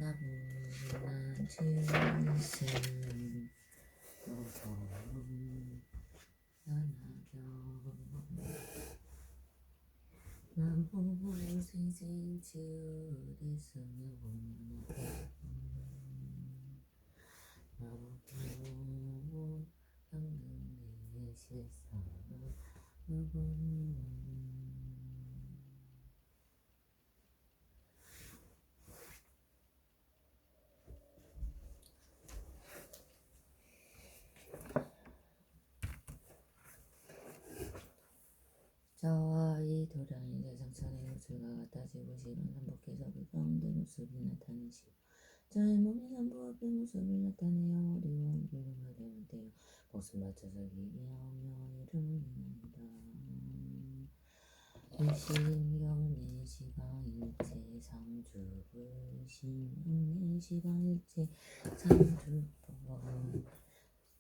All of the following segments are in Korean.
나무나 지은 어두운 연하경 나무 생생 지으리 스며온 나무도 향릉의 실사 저와 이 도량이 대상천의 모습과 같아지고 시간 반복해서 그 가운데 모습이 나타내시고 저의 몸이 산부 앞에 모습을 나타내어 어리운 길름을 대문대요 목숨 바쳐서 기기하며 이름을 인하이다 일신경내시방일체 상주불신경내시방일체 상주법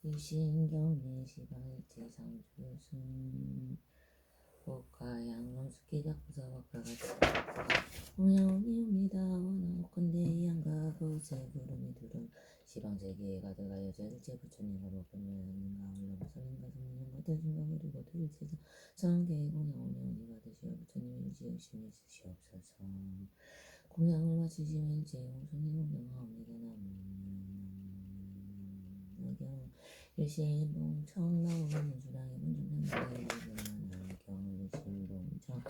일신경내시방일체 상주승 복가양놈수기작부사법가가 공양원이옵니다. 원하옵건대 양가고 제구름이 두름 시방제기에 가득하여 저일체 부처님과 목변면인가 올라보선인가 성인인가 대중가 그리고 도일체자 성계의 공양원이오니 받으시어 부처님의 일지의심이 있으시옵소서. 공양을 마치시면 제용손이 공양하옵니다. 나경 일신봉청나오는 주랑의 본전상계의 일신봉청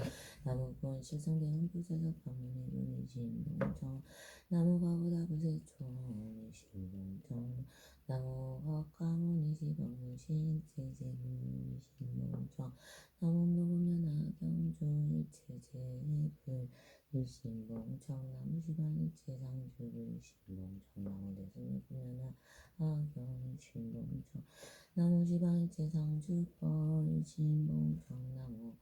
나무꾼 실성대는 부사적 방문의 일신봉청 나무가보다 부세총 일신봉청 나무학가문이시 방문신체제 일신봉청 나무묘금연하경주 일체제불 일신봉청 나무시방일체상주불 일신봉청 나무대승일구면하 아경신봉청 나무지방일체상주법 일신봉청 나무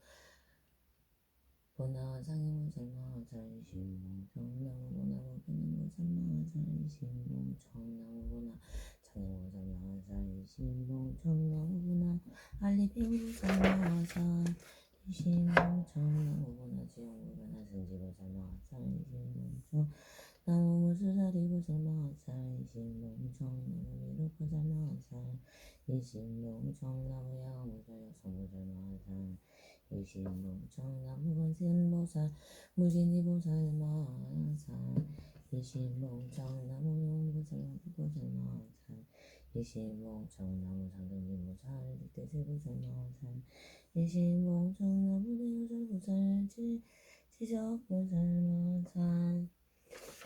보나상해무살마하살 일신봉청 나무보나무변해무살마하살 일신봉청 나무보나 장해무살마하살 일신봉청 나무보나 알리배무살마하살 일신봉청 나무보나 지용무변하 승지보살마하살 일신봉청 나무무수사리보살마하살 일신봉청 나무미루보살마하살 일신봉청 나무야무살yak성보살마하살 일신봉청 나무건센보살 무진이보살마하살 일신봉청 나무명보살보살마하살 일신봉청 나무상등진보살 득대세보살마하살 일신봉청 나무대요살보살 지적보살마하살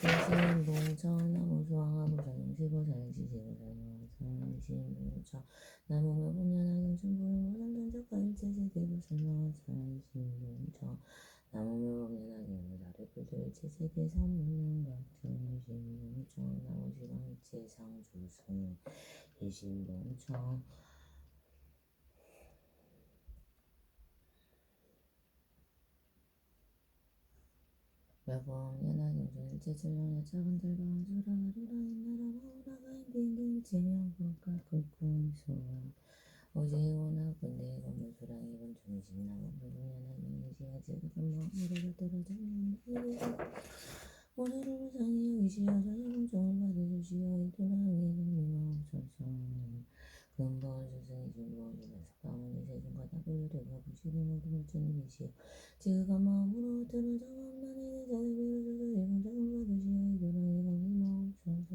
일신봉청 나무수왕하보살 영시보살 지지보살마하살 일신봉청 나무묘금연하경천보용보살 던적과 일체세계보살마하살 일신봉청 나무묘금연하경보살의불도 일체세계 삼문영각정 일신봉청 나무지방일체상주승 일신봉청 멸봉 연하경준 일체철령의 작은 달방 수라가루라 인나라마우라가 인딩딩 제명국가 국군소와 오지원하 군대 건물수랑이 본중신나무 불공연하경이시야 제국건마음으로 떨어져면 오늘은 상이 여기시여 저녁공정을 받으시오 이도랑이 공리마옵소서 근본 수승이 중고주변 석가모니 세중과다 고요대가 부시리 모두 부처님이시여 지극한 마음으로 떨어져 없나니 자들비로소서 일공정을 받으시오 이도랑이 공리마옵소서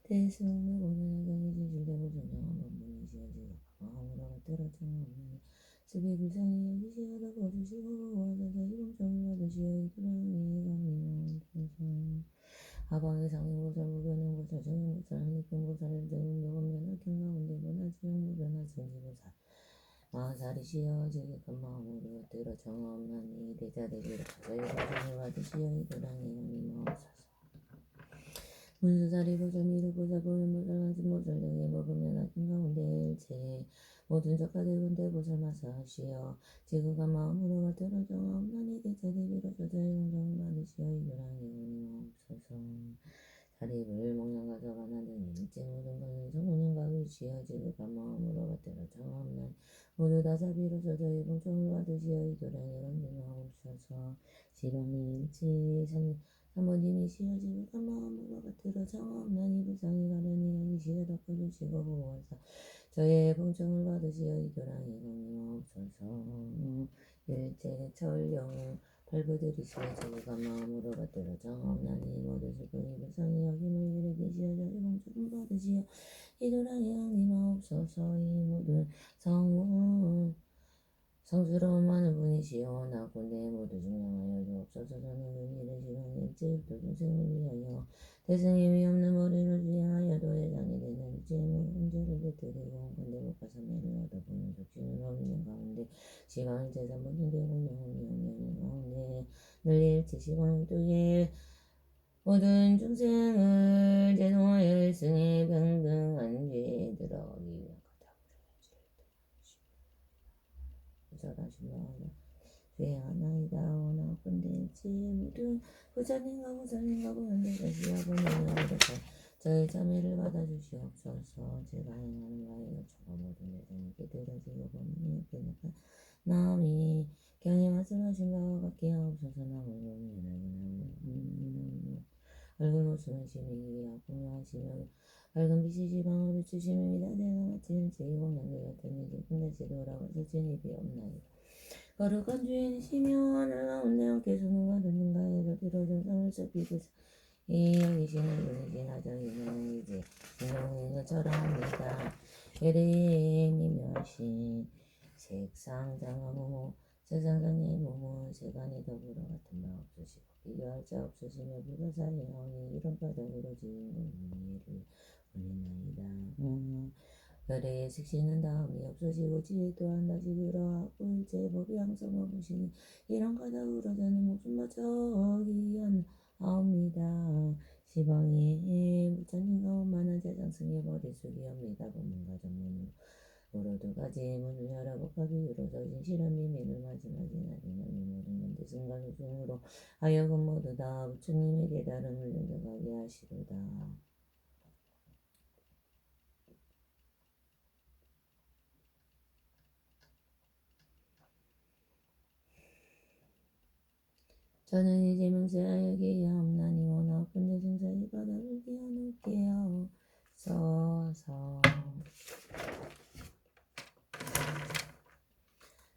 대승무 공연하경이 지질대고 전정한 법문이시여 지극한 마음으로 떨어져 없나니 수비불상이 여기시어도 보주시고 보호하소서 이공정을 받으시오 이도랑이 공리마옵소서 하방의 상행보살 무변행보살 정행보살 한립변보살 대운묘금연하 경가운대보나 지용무변하 승지보살 마하살이시여 지극한 마음으로 들어 정없나니 대자대비로소서 이공정을 받으시오 이도랑이 공리마옵소서 문수사리보살 미륵보살 보현보살 한신보살 등의 먹으면하 경가운대 일체 모든 적가대군대보살 마사하시어 지극한 마음으로 들어 정없나니 대자대비로소서 이공정을 받으시오 이도랑이 공리마옵소서 사립을 목련가져가나 등의 일체 모든 것은 성운영가위시여 지극한 마음으로 들어 정없나니 모두 다 사비로소서 이공정을 받으시어 이도랑이 공리마옵소서 시방일치 3번님이 시어지고 간마음으로 밭으로 정없나니 불쌍히 가려니 양이 시어 덮어주시고 보원사 저의 봉청을 받으시어 이교랑이 강림하옵소서. 일제철령 발부들이시어 저희가 마음으로 받들어 정없나니 모두 슬프니 불쌍히 여김을 일으키시어 저희 봉청을 받으시어 이교랑이 강림하옵소서. 이 모든 성스러운 많은 분이시여 나군대 모두 증명하여 주옵소서. 저는 눈이를 시간 일찍도 중생을 위하여 대승이 없는 머리를 위하여 도회장이 되는 일제의 문제를 뱉으리고 건대 못가 사매를 얻어보는 족신을 어기는 가운데 시간 제삼 모든 대공 영혼이 가운데 늘 일치 시간 또일 모든 중생을 제도하여 일승에 평등한 죄에 들어가기 위한 부자라신 마음을 죄하나이다. 원하건대 모든 부자님과 부자님과 현대자시하고 명예하옵소서. 저희 자매를 받아주시옵소서. 제가 행하는 바에 여쭈가 모든 여자님께 들어지고 범인이 되니까 남이 경히 말씀하신 바와 같게 하옵소서. 남을 밝은 옷은 심히 하고 하시며 밝은 빛이 지방을 비추심입니다. 내가 마치 일제이고 남들 같은 일이 끝내지 돌아와서 진입이 없나이다. 거룩한 주인이시며 하늘 가운데 함께 수능과 듣는가에도 뒤로 정상을 썩히고 여기시는 분이시나 저희는 이제 인정인 것처럼 합니다. 예레미야신 색상장하고 세상장의 몸은 세간이 더불어 같은 바 없으시고 비교할 자 없으시며 불가사의하오니 이런 바닥으로 지은 의미를 올리나이다. 별의 식시는 다음이 없어지고 지혜 또한 다시 그러하고 일제 법이 항상 없으시니 이런 까닭으로 저는 목숨마저 어기하옵니다. 시방에 부처님과 원만한 세상승의 머리숙이옵니다. 본문과 전문으로 두 가지 문을 열어 복합이 이루어져 진실한 비밀을 마지막에 나리는 이 모든 건데 순간우승으로 하여금 모두 다 부처님의 깨달음을 연정하게 하시로다. 저는 이제 명세하여 기하옵나니 원하건대 증사의 바닥을 기어놓게 하옵소서.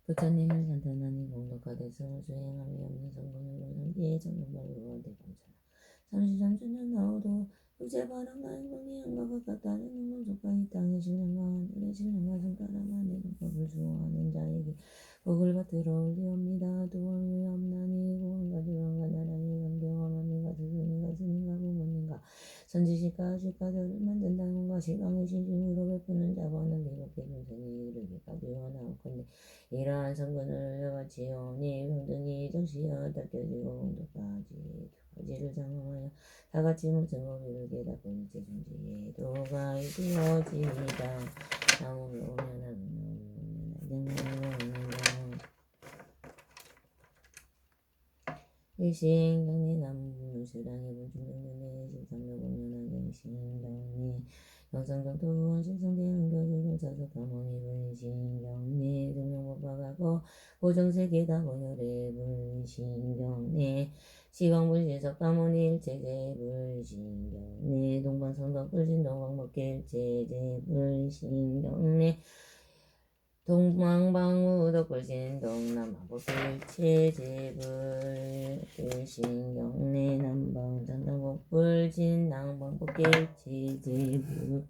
부처님을 산탄하니 공덕하되 성을 수행함이 없는 성공으로는 이에 정명발로 대공천하 33주년 나오도 육체바람과 행동이 양과가 같다는 공속과 이 땅의 신령과 하늘의 신령과 손가락만 내는 법을 수호하는 자에게 복을 받들어 올리옵니다. 도왕이 없나니 공원과 지왕과 나라의 경경함함이가 스승이가 스님과 부모님과 선지식과 하실까들을 만든다는 것이 강의 신심으로 베푸는 자와는 비롭게 중생이 이르기까지 원하옵건대 이러한 성근을 여바치오니 평등이 정시여 닦여지고 공덕까지 두 가지를 장엄하여 다같이 모든 법을 깨닫고 일체 존재의 도가 이루어지이다. 나무를 오면 일신경리 나무를 수당해 본중경전에 실상로 보면 하경신경리 영상정토원 실성대응교주를 자석가모니 불신경리 등용법박하고 보정세계다 고열의 불신경리 시광불신석가모니 일체제 불신경리 동방성덕 불신동방법계 일체제 불신경리 동방방우덕 불신 동남방법일체제불 일신경리 남방장당복 불신 낭방법일체제불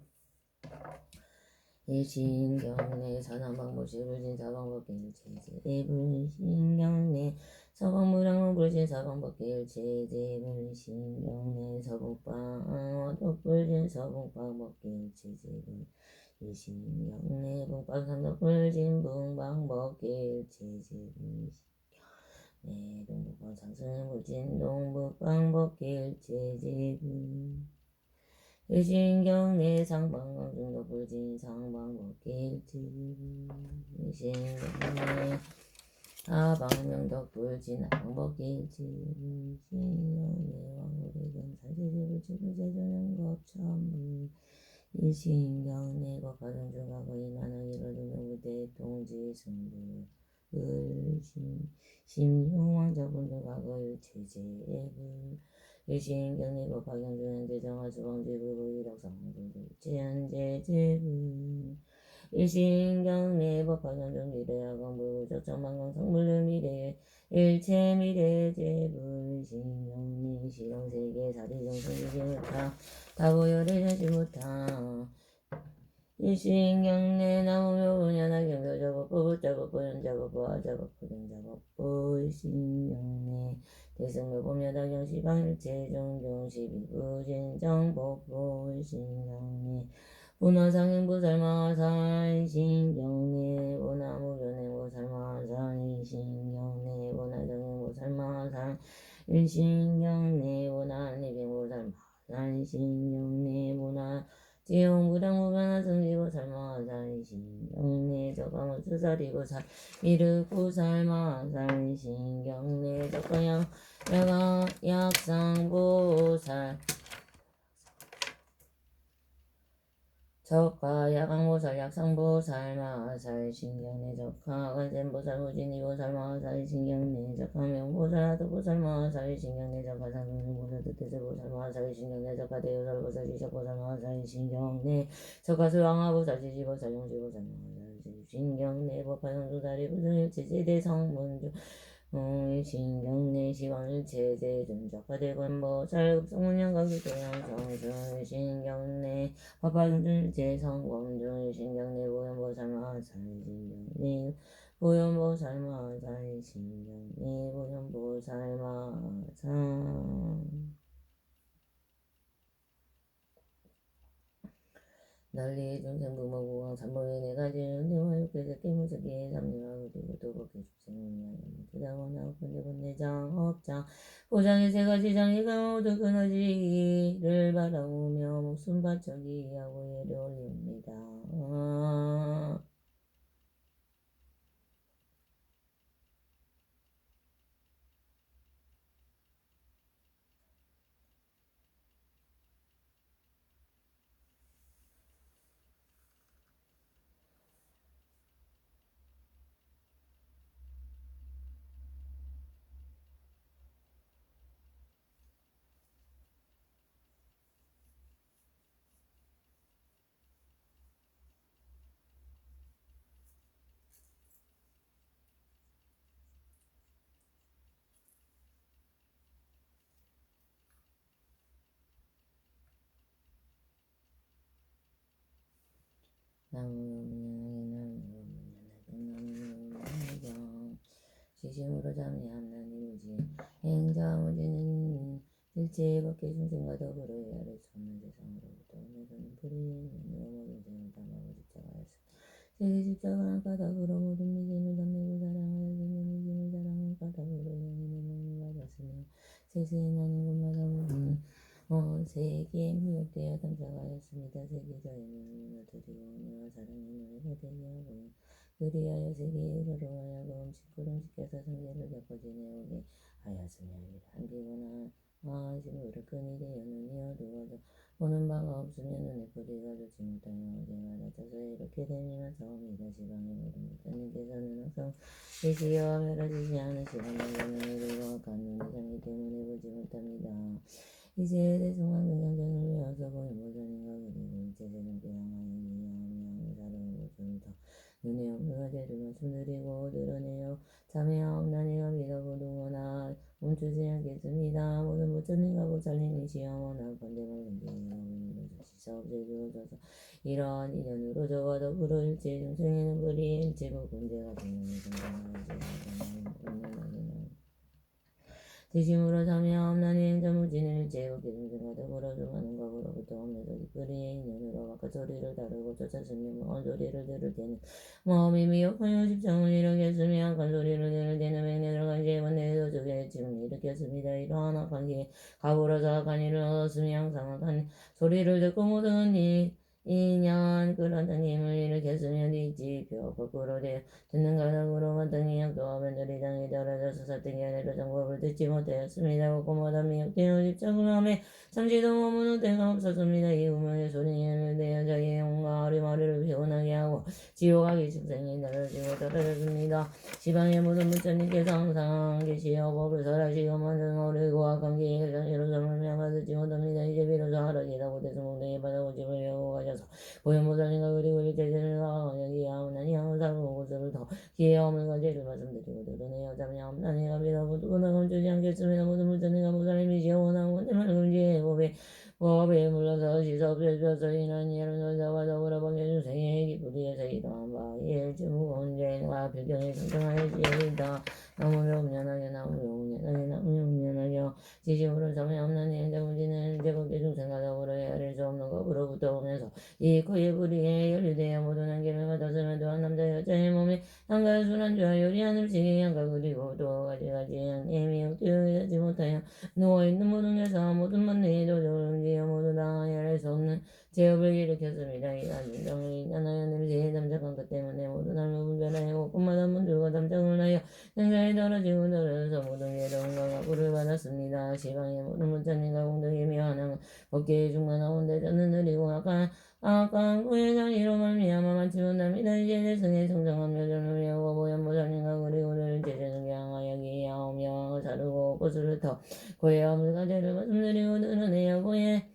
일신경리 서남방법시 불신 서방법일체제불신경리 서방무량방 불신 서방법일체제불신경리 서북방어덕 불신 서북방법일체제불 일신경리 북방삼덕 불신 북방법계일체제불신경리 동북방 상승 불신 동북방법계일체제불 일신경리 상방강중덕 불신 상방법계일체제불 일신경리 하방명덕 불신 하방법계일체제불 일신경리 왕우리경 사제제불 지불제전영겁천불 일신경리 법화등중하고 이만한 일어등용부대 동지승부 을신 심흉왕자분중하고 일체제불 일신경내법 박영준 현재정화수방제부 이력성제현재제부 일신경내법 박영준 미래학원부 적정만강성물미래 일체미래제부 일신경내 실용세계 사대정성지지못하 다보열애전지못하 일신경내 나무묘 운연하경교작업부 작업부 연작업부 아작업부 경작업부 일신경내 대승묘범여다경시방일체종경시비부진정법부 일신경내 문화상행부살마사 일신경내 문화무변행부살마사 일신경내 문화상행부살마사 일신경내 문화안리병부살마사 일신경내 문화 지용부당무변화성지고 살마살신경내 저가무수살이고 살미르고 살마살신경내 저가양 약상보살 저가 야광보살 약상보살 마살 신경내 저가 관세음보살 무진이보살 마살 신경내 저가 명보살 하도보살 마살 신경내 저가 상승보살 뜻대세보살 마살 신경내 저가 대요살보살 지적보살 마살 신경내 저가 수왕하보살 지지보살 용지보살 마살 신경내 법화성수다리 부승일체제대 성문주 신경내 시방일체제전 저가대관보살 급성문양가기대양성술 신경내 화파중일체성범중 신경내 보현보살마살 신경내 보현보살마살 신경내 보현보살마살 난리 중생부모구강 삼보의 네가지는 대화육회에서 깨무서기에 삼리하고 되고 도복해 죽생운이하여 무지다거나 군대군대장 업장 보장의 세 가지 장애가 모두 끊어지기를 바라오며 목숨 바쳐기 하고 예를 올립니다. 시심으로 잠이함나니무지 행자무지는 일체의 밖에 중생과 더불어 해야를 찾는 세상으로부터 오늘은 불의의 눈으로 모든 죄를 담하고 십자가였어. 세계 십자가는 까닭으로 모든 미진을 담내고 사랑하여 세계 미진을 사랑한 까닭으로 영인의 명을 받았으며 세세에 나는 곳마다 모든 세계에 미혹되어 담자가였습니다. 세계자의 명을 드리고 은혜와 사랑의 노래가 되게 하고요. 그리하여 세계에 서로 하여금 식구름시켜서 성계를 겪어 지내오게 하였으며 한기구나 심으로 끈이 되어 눈이 어두워져 보는 바가 없으며 눈에 뿌리가 좋지 못하여 어제가 다쳐서 이렇게 되면 처음이다. 시방의 모든 목사님께서는 항상 계시어 멸하지지 않으시고 나는 이루고 악한 눈이 장기 때문에 보지 못합니다. 이제 대중한 긍정전을 외워서 보는 모전인가 그리고 일체제는 깨양하여 이하며 사랑으로 좀더 눈에 없는 어제를 말씀드리고 드러내어 참회하옵나니가 믿어고 누구나 멈추지 않겠습니다. 모든 부처님과 보살님이시여 원하고 건대만 건대하고 주시사 없애주옵소서. 이러한 인연으로 저와 더불어 일체 중생에는 불의의 일체고 군대가 되는 대심으로 참여하옵나니 행자무진을 일체고 기승승과 더불어 중하는 것으로부터 오면서 불의의 인연으로 바깥 소리를 다루고 쫓았으며 먼 소리를 들을 때는 마음이 미혹하여 십상을 일으켰으며 악한 소리를 들을 때는 맹내를 간지하고 내 도적에 지금 일으켰습니다. 이러한 악한 길에 가불어서 악한 일을 얻었으며 항상 악한 소리를 듣고 모든 일 인연 그런 힘을 일으켰으면 뒤집혀 거꾸로 되어 듣는 가닥으로 마땅히 약도하면 들이장이 떨어져서 사등이 아래로 정법을 듣지 못하였습니다. 고마다 미혹되어 집착을 하며 잠시도 머무는 때가 없었습니다. 이 우문의 소리를 내어 자기의 영과 아리마리를 피곤하게 하고 지옥하기 직생이 떨어지고 떨어졌습니다. 지방의 모든 부처님께서 항상 계시어 법을 설하시고 만든 어리고 악한 기회에 이로점을 명하지 못합니다. 이제 비로소 하락이라고 대승공등에 받아오집을 배우고 가셔서 보현보살님과 그리고 일제제가 여기하오나니 항상 곳을 더 기회함을 가지를 말씀드리고 드러내어 자매하옵나니가 믿어보고 누구나 주지 않겠습니다. 모든 부처님과 보살님이시여 원하고 내말 금지의 법에 물러서 시섭해줘서 이런 예를 너자와 더불어 번개중생의 기쁘리에서 이러한 바에 주문제와 불경에 성장하여지이다. 나무며 음련하게 나무며 음련하게 나무며 음련하게 지심으로 점에 없는 행자무지는 제국의 중생과 더불어 헤아릴 수 없는 것으로부터 오면서 이 코의 불이에 연루되어 모든 한계를 받았으면 또한 남자 여자의 몸에 한가 순한주와 요리한 음식이 한가 그리고 또 가지가지 힘이 옥되어지 못하여 누워있는 모든 여사 모든 만내도 졸음지어 모두 다 헤아릴 수 없는 제업을 일으켰습니다. 이러한 인정을 인하여 냄새에 담작한 것 때문에 모두 날로 분별하여 꿈마다 문들과 담작을 하여 생사에 떨어지고 떨어져서 모든 괴로움과 불을 받았습니다. 시방의 모든 문자님과 공덕이 미안한 법계의 중간하온데 저는 느리고 아까 고해장이로 말미암아 마치 못합니다. 이제 내 승에 성장한 여전을 외우고 보현보살님과 그리고 늘 제자는 향하여 기하오며 자르고 꽃을 터 고해함을 가제를 말씀드리고 드러내어 고해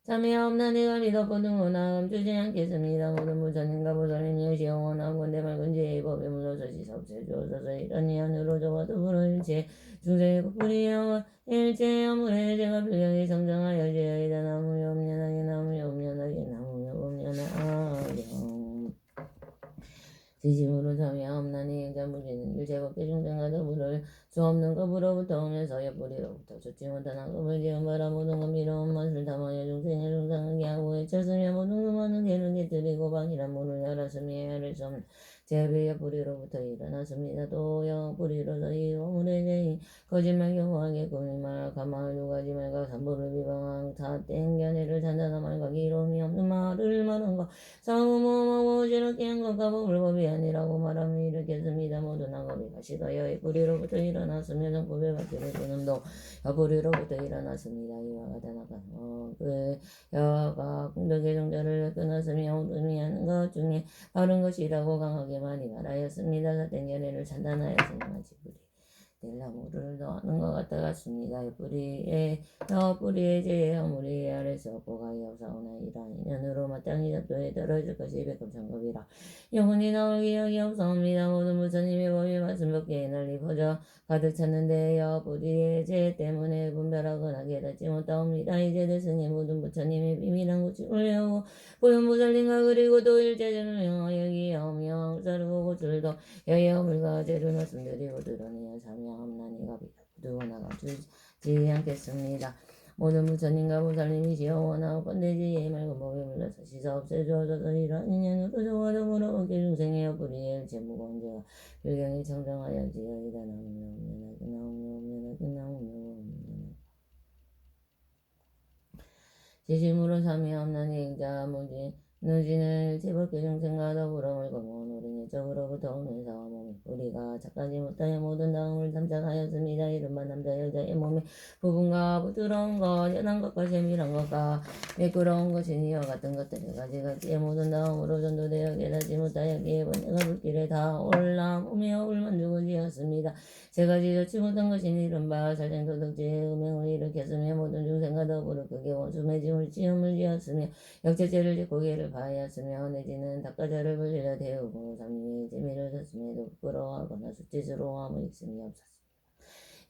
참여없나 내가 믿어보는구나 멈추지 않겠습니다. 모든 부처님과 보살님이 영원한 건데 맑은 지혜의 법에 물러서 시섭세 주어서서 이런 이안으로 저와 더불어 일체 중생의 국불이여 일체 아무래 제가 불경이 성장하여 지어이다. 나무여 음련하게 나무여 음련하게 나무여 음련하게 지심으로 참여없나니 행자무지는 일체법계 중생과 더불어 수 없는 것으로부터 오면서 옆구리로부터 좋지 못한 악업을 지은 바라 모든 것 미로운 맛을 담아여 중생의 중상하게 하고 해쳤으며 모든 그 많은 개를 깨뜨리고 방이란 문을 열었으며 헤아릴 수 없는 제비 옆구리로부터 일어났습니다. 또 옆구리로서 이 오물의 죄인 거짓말 경고하게 꾸미말 가마을 누가지 말과 삼보를 비방한 사땡 견해를 잔잔한 말과 기로움이 없는 말을 말한 것 사우모모모 저렇게 한 것과 법을법이 아니라고 말하며 일으켰습니다. 모든 악업이 가시가여 옆구리로부터 일어났으며 성법의 바퀴를 끊음도 옆구리로부터 일어났습니다. 이와 같은 악한 그 여가 공덕의 종자를 끊었으며 의미하는 것 중에 바른 것이라고 강하게 많이 말하였습니다. 사땡 견해를 잔단하였으나 지불이 델라모를 더하는 것 같았습니다. 뿌리의 죄의 허물이 아래서 없고 가히 없사오나 이러한 인연으로 마땅히 잡도에 떨어질 것이 백금천급이라 영혼이 나올 기억이 없사옵니다. 모든 부처님의 법이 말씀 밖에 널리 퍼져 가득 찼는데 뿌리의 죄 때문에 분별하거나 깨닫지 못하옵니다. 이제 대승의 모든 부처님의 비밀한 구침을 외우고 보현보살님과 그리고 또 일제전을 명하여 기하오며 자르고 고출도 여여물과 죄를 말씀드리고 드러내어 참여함나니가 두고 나가주지 않겠습니다. 모든 부처님과 보살님이시여 원하고 건대지의 맑은 법에 물러서 시사 없애주어서 이러한 인연으로 저와 더불어 법계 중생의 옆구리에 일체 무거운 죄가 불경이 청정하여 지어이다. 나오며 오면하게 나오며 오면하게 나오며 오면하게 지심으로 참여함나니 행자 무지 누지는 제법계 중생과 더불어 물건은 우리 내적으로부터 오면서 몸이 우리가 착하지 못하여 모든 다음을 담작하였습니다. 이른바 남자 여자의 몸이 부분과 부드러운 것, 연한 것과 세밀한 것과 매끄러운 것이니 이와 같은 것들이 가지가지의 모든 다음으로 전도되어 깨닫지 못하였기에 번뇌가 불길에 다 올라 몸에 업을 만들고 지었습니다. 제가 지어치 못한 것이니 이른바 살생도덕지의 음행을 일으켰으며 모든 중생과 더불어 그게 원수매짐을 지음을 지었으며 역제죄를 짓고 개를 바하였으며 내지는 닭가자를 불리려 대우고 삼림의 재미를 샀음에도 부끄러워하거나 수치스러워함을 있음이 없었습니다.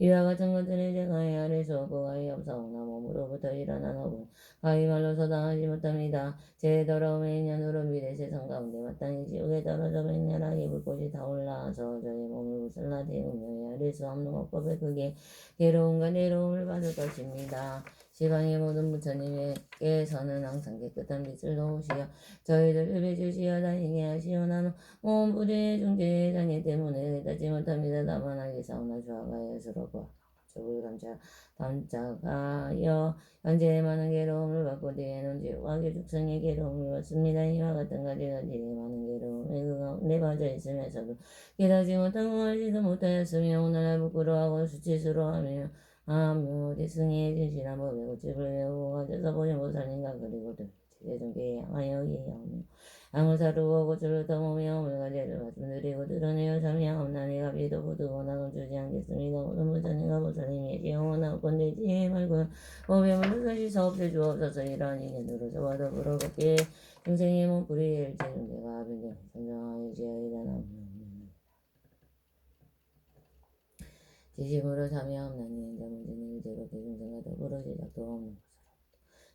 이와 같은 것들을 제가 헤아릴 수 없고 가히 없사오나 몸으로부터 일어난 업은 가히 말로서 당하지 못합니다. 제 더러움의 인연으로 미래 세상 가운데 마땅히 지옥에 떨어져 맹렬하게 불꽃이 타올라서 저의 몸을 부슬라 태우며 헤아릴 수 없는 업법에 크게 괴로움과 내로움을 받을 것입니다. 시방의 모든 부처님께서는 항상 깨끗한 빛을 놓으시어 저희들을 비추시어 다니게 하시오. 나는 온 부대의 중대의 장애 때문에 깨닫지 못합니다. 다만 알겠사오나 주아가 예수로고 쪽을 담짝하여 현재의 많은 괴로움을 받고 뒤에는 지옥하게 죽성의 괴로움을 받습니다. 이와 같은 가지가지의 많은 괴로움에 그 가운데 빠져 있으면서도 깨닫지 못하고 알지도 못하였으며 오늘날 부끄러워하고 수치스러워하며 대승의 진실한 법의 고집을 외우고 가져서 보지 못하는가 그리고 제대중께 향하여 이해하며 양을 사르고 고추를 떠먹으며 물가지를 말씀드리고 드러내어 참여하옵나니 비도 부두고 낙은 주지 않겠습니다. 모든 부처님과 보살님이 지영원하건대 지혜 말고 법에 물러서시서 없애주옵소서. 이러한 인연으로 저와 더불어 밖에 중생의 몸뿌리에 일체중대가 변경 성장하여 지하이다. 지심으로 참여하옵나니 현자문제는 일제로 대중생과 더불어 제작도 없는 것으로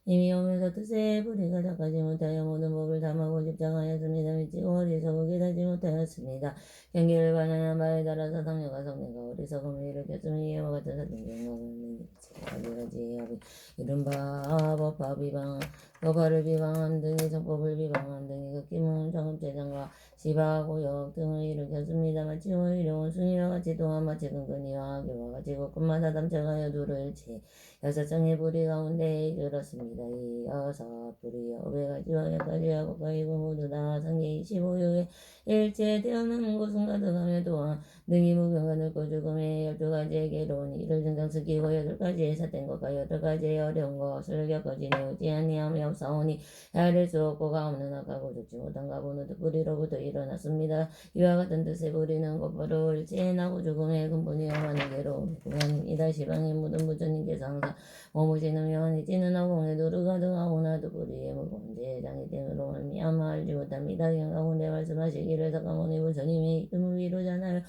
이미 오면서 뜻에 불이가 닦아지 못하여 모든 법을 담하고 집장하였습니다. 미치고 어리석고 깨닫지 못하였습니다. 경계를 반하는 바에 따라서 상녀가 성내가 어리석음을 일으켰으니 이와 같은 사등경과는 가지가지 합이 이른바 법화 비방 법화를 비방함 등의 정법을 비방함 등의 극기문 정업재장과 시바고역 등을 일으켰습니다. 마치 오히려 순이와 같이 또한 마치 근근이와 악교와 같이 곳곳마다 담쳐가여 두를 채 여섯정의 뿌리 가운데 이르렀습니다. 이 여섯 뿌리 여배가지와 여까지와 가까이고 모두 다 상계 25요에 일체 태어나는 곳은 가득하며 또한 능히 무병과 늙고 죽음의 12가지의 괴로운 이를 등장시키고 8가지의 삿된 것과 8가지의 어려운 것을 겪어 지내오지 아니하며 없사오니 헤아릴 수 없고가 없는 악하고 죽지 못한 가보는 뿌리로부터 일어났습니다. 이와 같은 뜻의 뿌리는 곧바로 일체의 나고 죽음의 근본이여 많은 괴로움의 공연입니다. 시방의 모든 부처님께서 항상 머무시는 면이 찌는 하공에 누르가 등하오나도 뿌리에 무거운 제장이 됨으로 말미암아 알지 못합니다. 가운데 말씀하시기를 사가모니 부처님의 이름을 위로잖아요.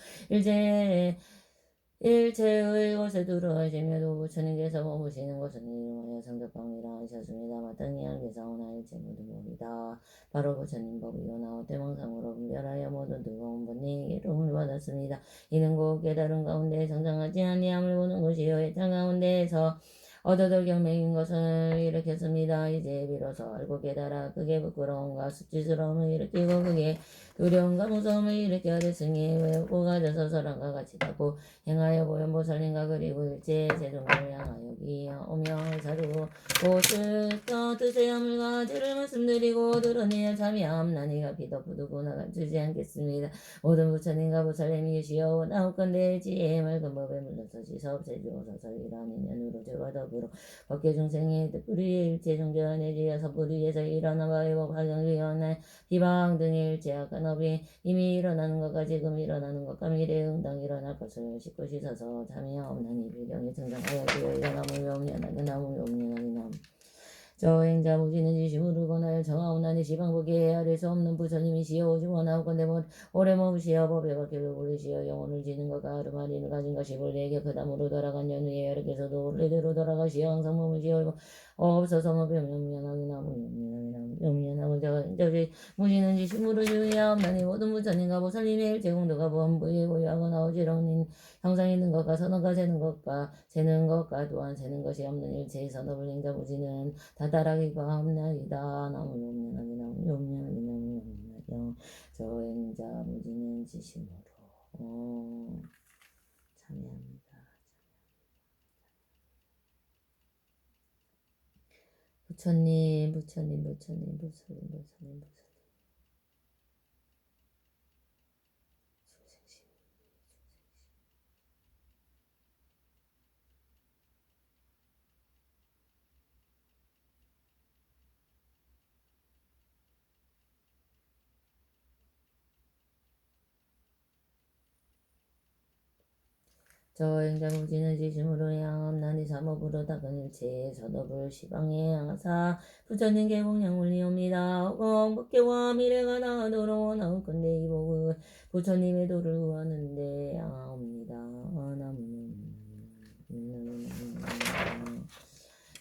일체의 곳에 두루하시며도 부처님께서 머무시는 곳은 이름하여 성적방이라 하셨습니다. 마땅히 알게사오나 일체 모든 법이다. 바로 부처님 법이요 나와 대망상으로 분별하여 모든 뜨거운 번뇌의 괴로움을 받았습니다. 이는 곧 깨달은 가운데 성장하지 아니함을 보는 것이요 해찬 가운데에서 얻어들 경맹인 것을 일으켰습니다. 이제 비로소 알고 깨달아 그게 부끄러움과 수치스러움을 일으키고 그게 두려움과 무서움을 일으켜 대승에 외우고 가져서 서랑과 같이 타고 행하여 보현보살님과 그리고 일체 세종을 향하여 기하오며 사르고 고슬떠 뜻의 아물과 죄를 말씀드리고 드러내어 참여함나니가 비도 부두고 나가주지 않겠습니다. 모든 부처님과 보살님이 계시어 나옵건대 지혜의 맑은 법에 물러서시서 없애주옵소서. 이러한 인연으로 저와 더불어 법계 중생의 뜻뿌리의 일체 종교와 내지어 섭뿌리에서 일어나 바위법 화경위원회 비방 등의 일체 악한 업이 이미 일어나는 것과 지금 일어나는 것과 미래에 응당 일어날 것을 씻고 씻어서 참여하옵나니 비경에 등장하여 주여 일어나무여 없냐나니 나무여 없냐나니 나무 저 행자 무지는 지심으로 권하여 정하오나니 시방법에 헤아릴 수 없는 부처님이시여 오직 원하옵건대 오래 머무시어 법의 법기를 부르시어 영혼을 지는 것과 하루마리를 가진 것이 본래에게 그다음으로 돌아간 연후에 여러께서도 원래대로 돌아가시어 항상 머무시어 없어서 변면하게 나무면하고 저기 무지는 지심으로 주의하옵나니 모든 부처님과 보살님의 일체공도가 범부에 고유하거나 어지러운 형상 있는 것과 선언과 세는 것과 또한 세는 것이 없는 일체의 선업을 행자 무지는 다다라기가 없나이다. 나무용면하게 나무용면하게 저 행자 무지는 지심으로 참여합니다. 부처님 저 행자 무지는 지심으로 향함나니 사법으로 닦은 일체의 선업을 시방에 향하사 부처님께 공양 올리옵니다. 법계와 미래가 나아도록 원하옵건대 이 복을 부처님의 도를 구하는데 향하옵니다.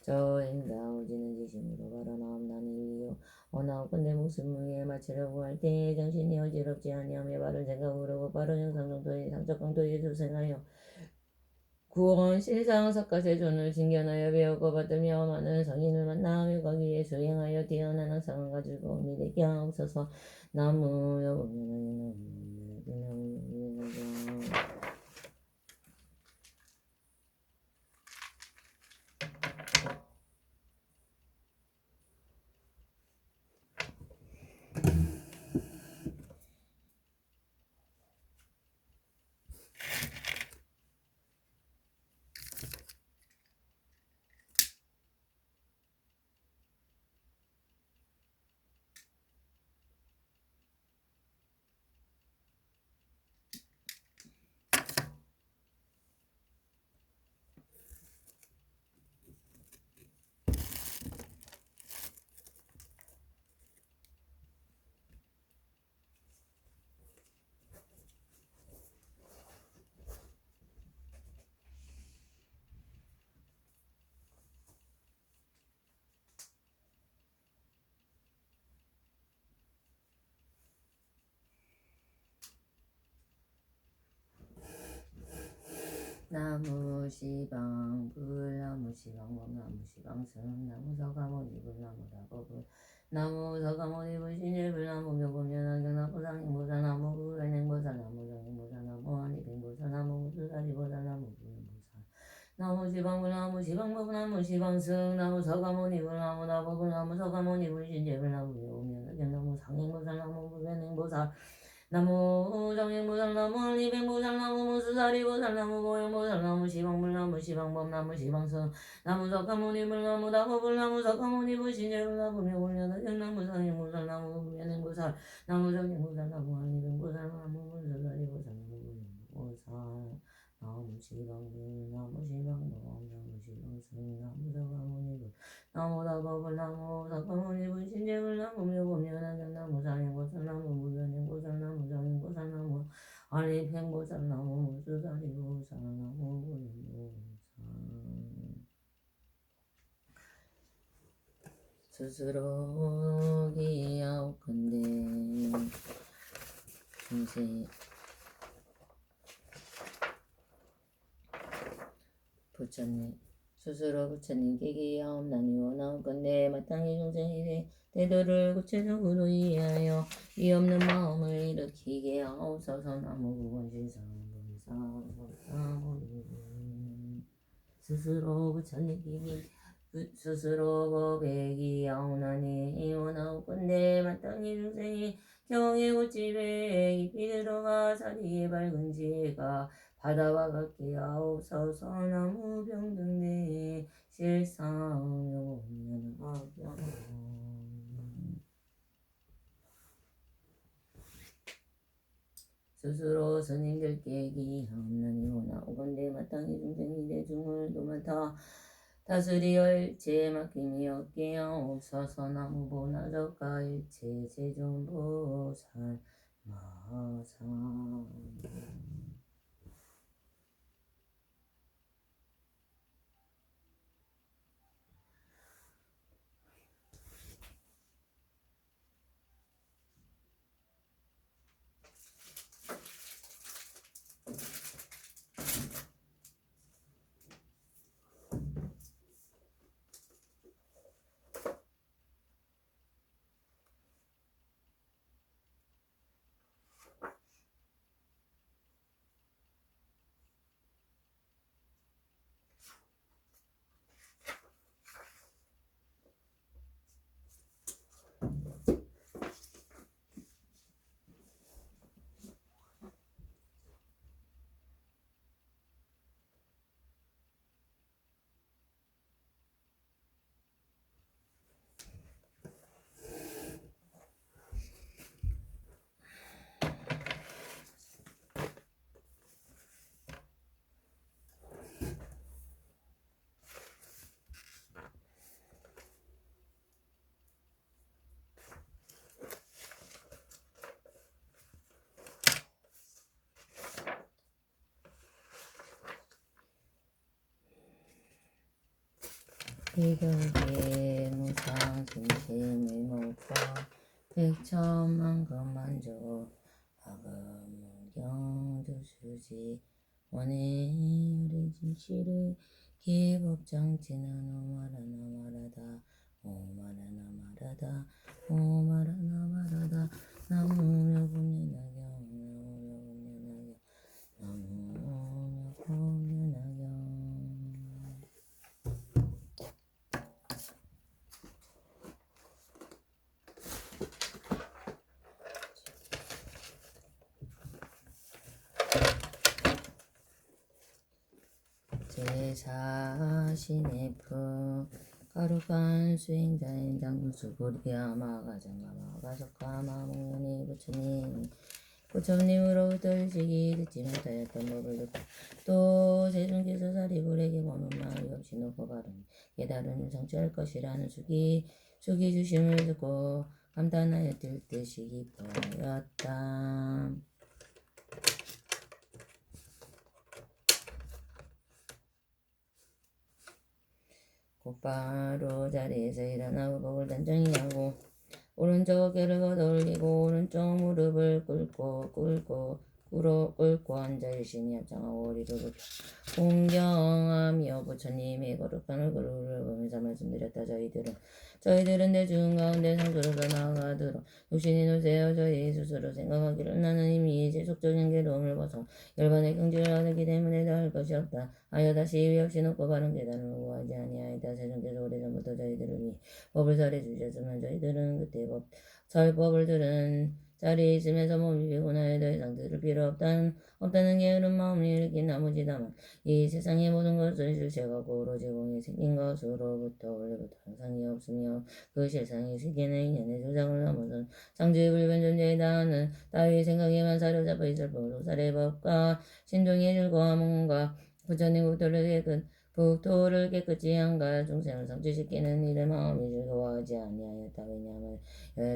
저 행자 무지는 지심으로 발언하옵나니 원하옵건대 목숨무게에 맞추려고 할 때에 정신이 어지럽지 아니하며 바른 생각으로 곧바로 영상정토의 상적강토에 수생하여 구원 신상 석가세존을 징견하여 배우고 받으며 많은 성인을 만나며 거기에 수행하여 뛰어난 학상을 가지고 미래게 하옵소서. 나무여 보면은 나무 시방 불나무 시방 범나무 시방 승나무 서가모니 불나무 다거불 나무 서가모니 불신제 불나무 묘금연화경 나무 상행보살 나무 불행보살 나무 정행보살 나무 한이빙보살 나무 무술사리보살 나무 부연보살 나무 시방 불나무 시방 범나무 시방 승나무 서가모니 불나무 다거불 나무 서가모니 불신제 불나무 묘금연화경 나무 상행보살 나무 불행보살 나무 정행보살 나무 한이빙보살 나무 무술사리보살 나무 보현보살 나무 시방불나무 시방범나무 시방승 나무 석가모니불나무 다거불나무 석가모니불 신제불나무 묘불연화경 나무 상행보살 나무 불행보살 나무 정행보살 나무 한이빙보살 나무 무술사리보살 나무 보현보살 나무 시방불 나무 시방범 나무 시방승 나무 석가모니불 나무 다거불 나무 석가모니불 신제불나무 묘불연화경 나무 상행보살 나무 불행보살 나무 정행보살 나무 한이빙보살 나무 무술사리보살 나무 보현보살 스스로 기하옵건대 중세 부처님 스스로 부처님께 기하옵나니 원하옵건대 마땅히 중생이 태도를 구체적으로 이해하여 이 없는 마음을 일으키게 하옵소서. 나무 구원실상본사본사본인 스스로 부처님께 스스로 고백이하오나니 원하옵건대 마땅히 중생이 경의 고집에 깊이 들어가 사리에 밝은 지혜가 바다와 같게 하옵소서. 나무 병등내 실상묘면하경 스스로 스님들께 기하옵나니 원하옵건대 마땅히 중생이 대중을 도맡아 다스리어 일체에 맡김이 없게 하옵소서. 나무 보나적가 일체 세존보살 마사 이격의 무상 진심의 목과 백천만 것만족 아금문경 두수지 원의 우리 진실의 기법장치는 오마라나 말하다 오마라나 말하다 나무묘금연화경 나무묘금연화경 제사신의 품 가루간 수행자인 장군수 고리아마가장가마가석가마몽연이 부처님으로부터 일찍이 듣지 못하였던 법을 듣고 또 세존께서 사리불에게 보는 말이 없이 놓고 바른 깨달음을 성취할 것이라는 숙이 주심을 듣고 감탄하여 들 뜻이 깊어였다. 곧바로 자리에서 일어나 의복을 단정히 하고 오른쪽 어깨를 걷어 올리고 오른쪽 무릎을 꿇고 꿇고 앉아 일신이 합장하고 허리를 굽혀 공경하며 부처님의 거룩한 얼굴을 보면서 말씀드렸다. 저희들은 내 중 가운데 상주로서 나아가도록 육신이 노세요. 저희 스스로 생각하기를 나는 이미 지속적인 괴로움을 벗어 열반의 경지를 얻었기 때문에 더 할 것이 없다 하여 다시 이유 없이 높고 바른 계단을 구하지 아니하였다. 세존께서 오래전부터 저희들을 위해 법을 설해 주셨으면 저희들은 그때 설법을 들은 자리에 있으면서 몸이 피곤 하여 더 이상 들을 필요 없다는 게으른 마음을 일으킨 나머지 다만 이 세상의 모든 것은 실체가 오로지 공이 생긴 것으로부터 원래부터 항상이 없으며 그 실상이 세계는 인연의 조작을 넘어선 창조의 불변 존재이다 하는 따위의 생각에만 사로잡혀 있을 뿐 우살의 법과 신종의 즐거움과 부처님 국토를 깨끗이 한가 중생을 성취시키는 일에 마음이 즐거워하지 아니하였다. 왜냐하면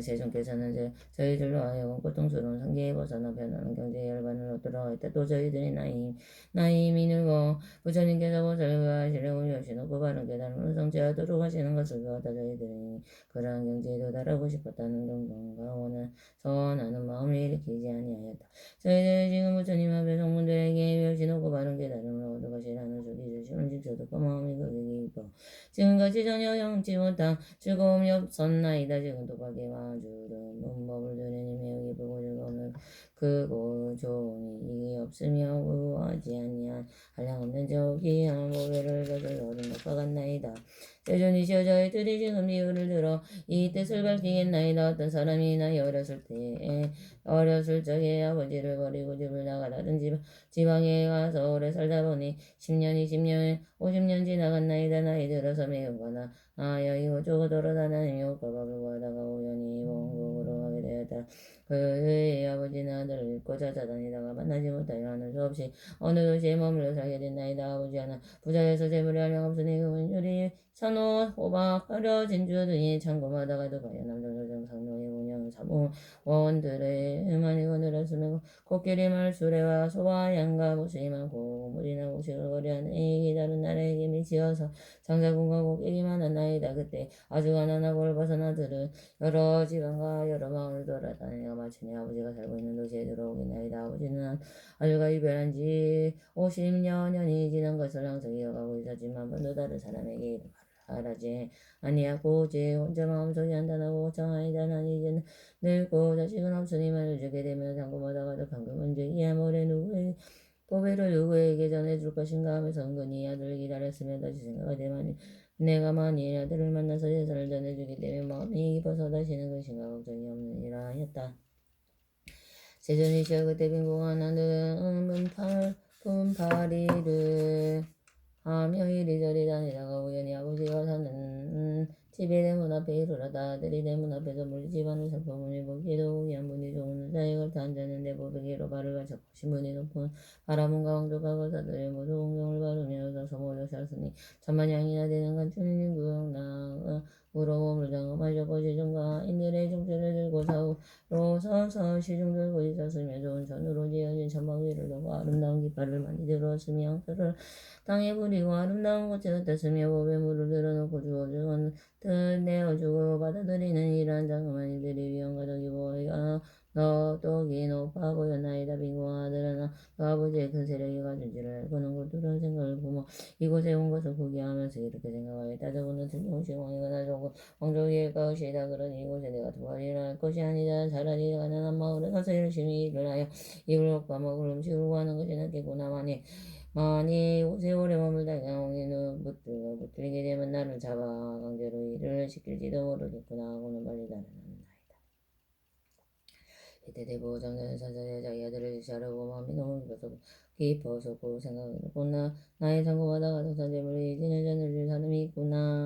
세존께서는 저희들로 하여금 고통스러운 상계에 벗어나 변하는 경제의 열반을 얻도록 하였다. 또 저희들이 나이미 늙어 부처님께서 보살과 하시려고 여시는 그 바른 계단을 성취하도록 하시는 것을 배웠다. 저희들이 그러한 경지에 도달하고 싶었다는 경건과 선하는 마음을 일으키지 아니하였다. 저희들은 지금 부처님 앞에 성문들에게 여시는 그 바른 계단을 얻어 가시라는 소리 주시는 직서도 마음이 그에게 있고 지금까지 전혀 영치 못한 즐거움이 없었나이다. 지금 도박에와 주름 문법을 들으니 매우 기쁘고 즐거움을 크고 좋으니 이게 없으며 구하지 아니한 한량없는 저기한 보배를 젖을 얻은 것과 같나이다. 세존이시여 저희들이 지금 이유를 들어 이 뜻을 밝히겠나이다. 어떤 사람이 나이 어렸을 적에 아버지를 버리고 집을 나가 다른 지방에 가서 오래 살다 보니 10년, 20년, 50년 지나갔나이다. 나이 들어서 매우 가나 이곳저곳 돌아다니며 옷과 밥을 구하다가 우연히 원국으로 가게 되었다. 그의 아버지는 아들을 잃고 찾아다니다가 만나지 못하여 하는 수 없이 어느 도시에 머물러 살게 됐나이다. 아버지 하나 부자여서 재물이 한량없으니 그는 요리, 산호, 호박, 화려, 진주 등이 창고마다가도 과연 남정조정 상노의 운영 사무원들의 많이 거느렸으며 코끼리 말수레와 소와 양과 무수히 많고 물이나 곡식을 거래하는 이익이 다른 나라에게 미치어서 장자군과 곡식이 많았나이다. 그때 아주 가난하고 헐벗은 아들은 여러 지방과 여러 마을을 돌아다니며 마침내 아버지가 살고 있는 도시에 들어오겠나이다. 아버지는 아들과 이별한 지 50여년이 지난 것을 항상 이어가고 있었지만 번도 다른 사람에게 이를 말하지 아니하고 오직 혼자 마음속에 한탄하고 청하이다. 난 이제는 늙고 자식은 없으니 말을 주게 되면 상고마다 가득한 그 문제이 아무래 누구의 보배를 누구에게 전해줄 것인가 하면서 은근히 아들을 기다렸으면 다시 생각하되 내가 만일 아들을 만나서 제사를 전해주게 되면 마음이 기뻐서 다시는 것인가 걱정이 없느니라 하였다. 세존이시여 그때 빈궁한 하늘은 분파리를 하며 이리저리 다니다가 우연히 아버지가 사는 집의 대문 앞에 이르러다 아들이 대문 앞에서 멀리 집안을 살펴보니 보기에도 우기한 분이 좋은 자에 걸터 앉았는데 보배기로 발을 가졌고 신분이 높은 바라문과 왕족과 거사들의 모두 공경을 받으며 서서 모여 살았으니 천만냥이나 되는 간추인 구역나 우로 몸을 장엄하여 거지중과 인들의 종체를 들고 사우로 서서 시중 들고 있었으며 좋은 천으로 지어진 천막 위를 두고 아름다운 깃발을 많이 들었으며 그를 땅에 뿌리고 아름다운 꽃에 흩었으며 법에 물을 들어놓고 주어주건 뜻 내어주고 받아들이는 이러한 장엄한 이들이 위험과 덕이 보여 떡이 높아 보였나이다. 빈궁한 아들은 그 아버지의 큰 세력이 가진지를 알고는 고투른 생각을 보며 이곳에 온 것을 구경하면서 이렇게 생각하였다. 저분은 틀림없이 왕이거나 조금 왕족일 것이다. 그러니 이곳에 내가 두발이라 할 것이 아니다. 차라리 가난한 마을에 가서 열심히 일을 하여 입을 먹고 먹을 음식을 구하는 것이 낫겠구나. 만일 옷에 오래 머물다가 왕에는 붙들게 되면 나를 잡아 강제로 일을 시킬지도 모르겠구나 하고는 빨리 달아났나이다. 이때 대부 장자는 산산에 자기 아들을 지시하려고 마음이 너무 깊어서 그 생각을 했구나. 나의 상고마다 가득한 재물이 이제는 전해줄 사람이 있구나.